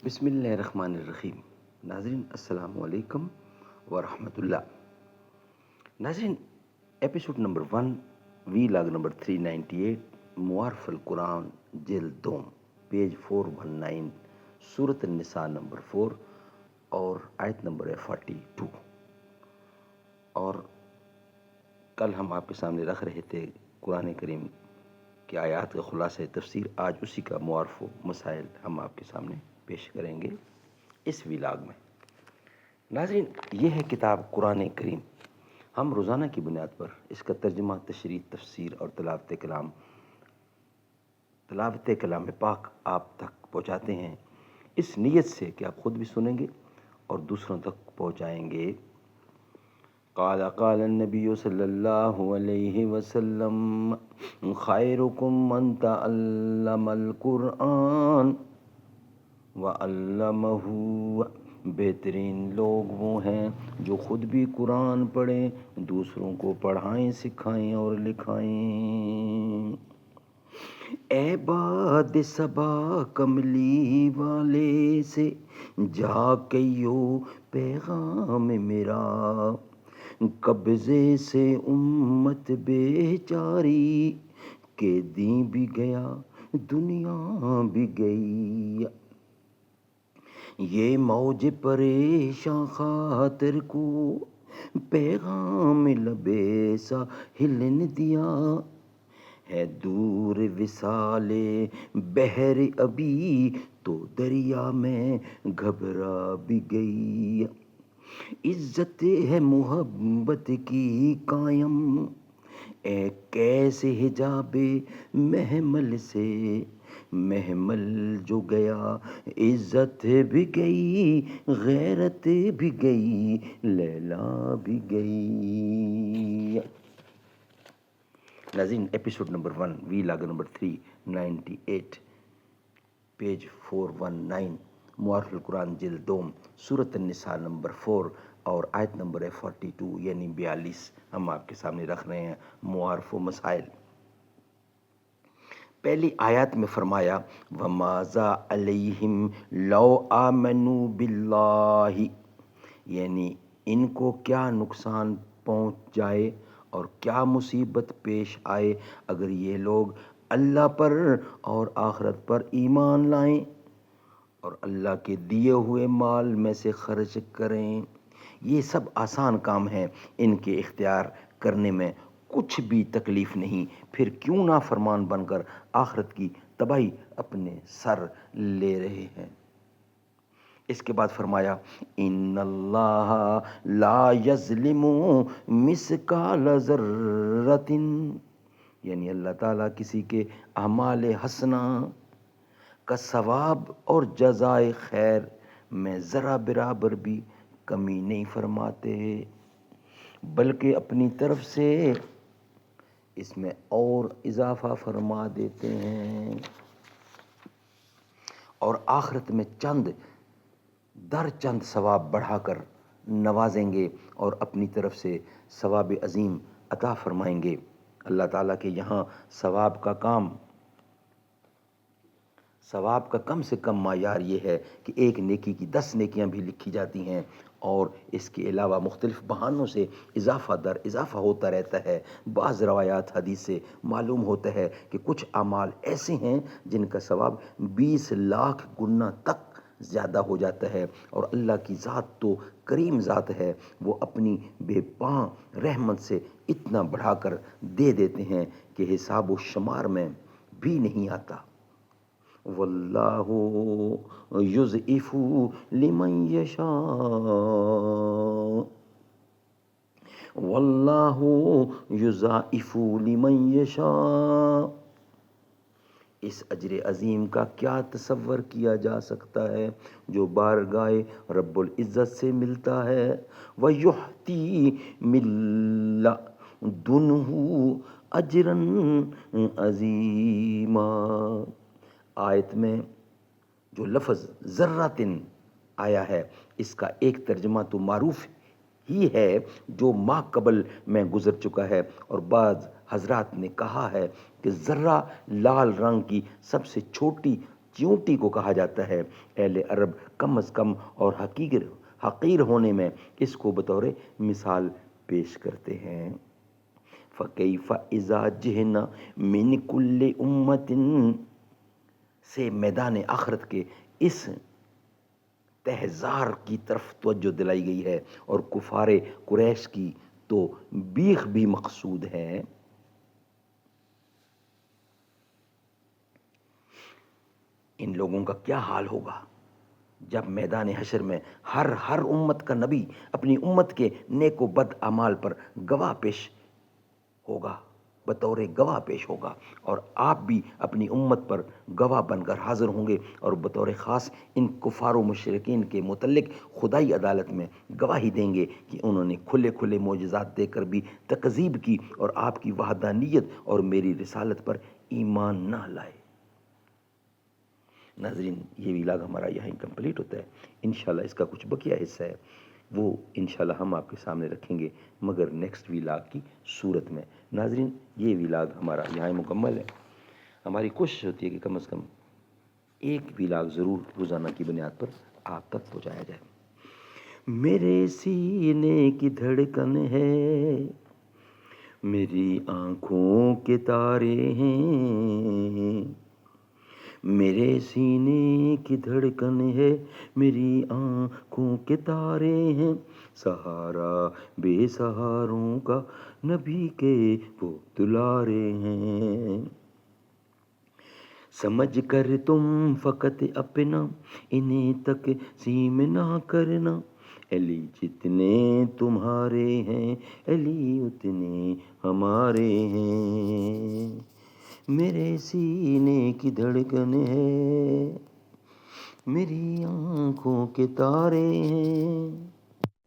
بسم اللہ الرحمن الرحیم۔ ناظرین السلام علیکم ورحمۃ اللہ۔ ناظرین، ایپیسوڈ نمبر 1 وی لاگ نمبر 398 معارف القرآن جلد دوم پیج 419 سورۃ النساء نمبر 4 اور آیت نمبر 42۔ اور کل ہم آپ کے سامنے رکھ رہے تھے قرآن کریم کی آیات کا خلاصہ تفسیر۔ آج اسی کا معارف و مسائل ہم آپ کے سامنے پیش کریں گے اس ویلاگ میں۔ ناظرین، یہ ہے کتاب قرآن کریم۔ ہم روزانہ کی بنیاد پر اس کا ترجمہ، تشریح، تفسیر اور تلاوت کلام پاک آپ تک پہنچاتے ہیں، اس نیت سے کہ آپ خود بھی سنیں گے اور دوسروں تک پہنچائیں گے۔ قال النبی صلی اللہ علیہ وسلم خیرکم من تعلم القرآن وعلمہ، بہترین لوگ وہ ہیں جو خود بھی قرآن پڑھیں، دوسروں کو پڑھائیں، سکھائیں اور لکھائیں۔ اے باد صبا کملی والے سے جا کہیو پیغام میرا، قبضے سے امت بیچاری کہ دین بھی گیا دنیا بھی گئی۔ یہ موج پریشاں خاطر کو پیغام لبے ساحل نے دیا، ہے دور وصال بحر ابھی تو دریا میں گھبرا بھی گئی۔ عزت ہے محبت کی قائم اے کیسے حجاب محمل سے، محمل جو گیا عزت بھی گئی، غیرت بھی گئی، لیلا بھی گئی۔ ناظرین، ایپیسوڈ نمبر 1 وی لاگ نمبر 398 پیج 419 معارف القرآن جلد دوم سورۃ النساء نمبر 4 اور آیت نمبر 42 یعنی 42 ہم آپ کے سامنے رکھ رہے ہیں۔ معارف و مسائل۔ پہلی آیات میں فرمایا وَمَاذَا عَلَيْهِمْ لَوْ آمَنُوا بِاللَّهِ، یعنی ان کو کیا نقصان پہنچ جائے اور کیا مصیبت پیش آئے اگر یہ لوگ اللہ پر اور آخرت پر ایمان لائیں اور اللہ کے دیے ہوئے مال میں سے خرچ کریں۔ یہ سب آسان کام ہیں، ان کے اختیار کرنے میں کچھ بھی تکلیف نہیں، پھر کیوں نہ فرمان بن کر آخرت کی تباہی اپنے سر لے رہے ہیں۔ اس کے بعد فرمایا ان اللہ لا یظلم مثقال ذرۃ، یعنی اللہ تعالیٰ کسی کے اعمال حسنہ کا ثواب اور جزائے خیر میں ذرا برابر بھی کمی نہیں فرماتے، بلکہ اپنی طرف سے اس میں اور اضافہ فرما دیتے ہیں اور آخرت میں چند در چند ثواب بڑھا کر نوازیں گے اور اپنی طرف سے ثواب عظیم عطا فرمائیں گے۔ اللہ تعالیٰ کے یہاں ثواب کا کم سے کم معیار یہ ہے کہ ایک نیکی کی 10 نیکیاں بھی لکھی جاتی ہیں، اور اس کے علاوہ مختلف بہانوں سے اضافہ در اضافہ ہوتا رہتا ہے۔ بعض روایات حدیث سے معلوم ہوتا ہے کہ کچھ اعمال ایسے ہیں جن کا ثواب 20 لاکھ گنا تک زیادہ ہو جاتا ہے، اور اللہ کی ذات تو کریم ذات ہے، وہ اپنی بے پاں رحمت سے اتنا بڑھا کر دے دیتے ہیں کہ حساب و شمار میں بھی نہیں آتا۔ واللہ یضعف لمن یشاء، واللہ یضاعف لمن یشاء، اس اجر عظیم کا کیا تصور کیا جا سکتا ہے جو بارگاہ رب العزت سے ملتا ہے۔ وَيُؤْتِي مِن لَدُنْهُ أَجْرًا عَظِيمًا۔ آیت میں جو لفظ ذراتن آیا ہے، اس کا ایک ترجمہ تو معروف ہی ہے جو ماہ قبل میں گزر چکا ہے، اور بعض حضرات نے کہا ہے کہ ذرہ لال رنگ کی سب سے چھوٹی چیونٹی کو کہا جاتا ہے، اہل عرب کم از کم اور حقیر ہونے میں اس کو بطور مثال پیش کرتے ہیں۔ فَكَيْفَ إِذَا جِئْنَا مِنْ كُلِّ أُمَّةٍ سے میدان آخرت کے اس تہزار کی طرف توجہ دلائی گئی ہے، اور کفار قریش کی تو بیخ بھی مقصود ہے۔ ان لوگوں کا کیا حال ہوگا جب میدان حشر میں ہر امت کا نبی اپنی امت کے نیک و بد اعمال پر گواہ پیش ہوگا، بطور گواہ پیش ہوگا، اور آپ بھی اپنی امت پر گواہ بن کر حاضر ہوں گے، اور بطور خاص ان کفار و مشرکین کے متعلق خدائی عدالت میں گواہی دیں گے کہ انہوں نے کھلے کھلے معجزات دے کر بھی تکذیب کی اور آپ کی وحدانیت اور میری رسالت پر ایمان نہ لائے۔ ناظرین، یہ ویلاگ ہمارا یہاں کمپلیٹ ہوتا ہے۔ انشاءاللہ اس کا کچھ بقیہ حصہ ہے، وہ انشاءاللہ ہم آپ کے سامنے رکھیں گے، مگر نیکسٹ ویلاگ کی صورت میں۔ ناظرین، یہ ویلاگ ہمارا یہاں مکمل ہے۔ ہماری کوشش ہوتی ہے کہ کم از کم ایک ویلاگ ضرور روزانہ کی بنیاد پر آپ تک پہنچایا جائے۔ میرے سینے کی دھڑکن ہے، میری آنکھوں کے تارے ہیں، میرے سینے کی دھڑکن ہے، میری آنکھوں کے تارے ہیں، سہارا بے سہاروں کا نبی کے وہ دلارے ہیں۔ سمجھ کر تم فقط اپنا انہیں تقسیم نہ کرنا، علی جتنے تمہارے ہیں علی اتنے ہمارے ہیں۔ میرے سینے کی دھڑکن ہے، میری آنکھوں کے تارے ہیں،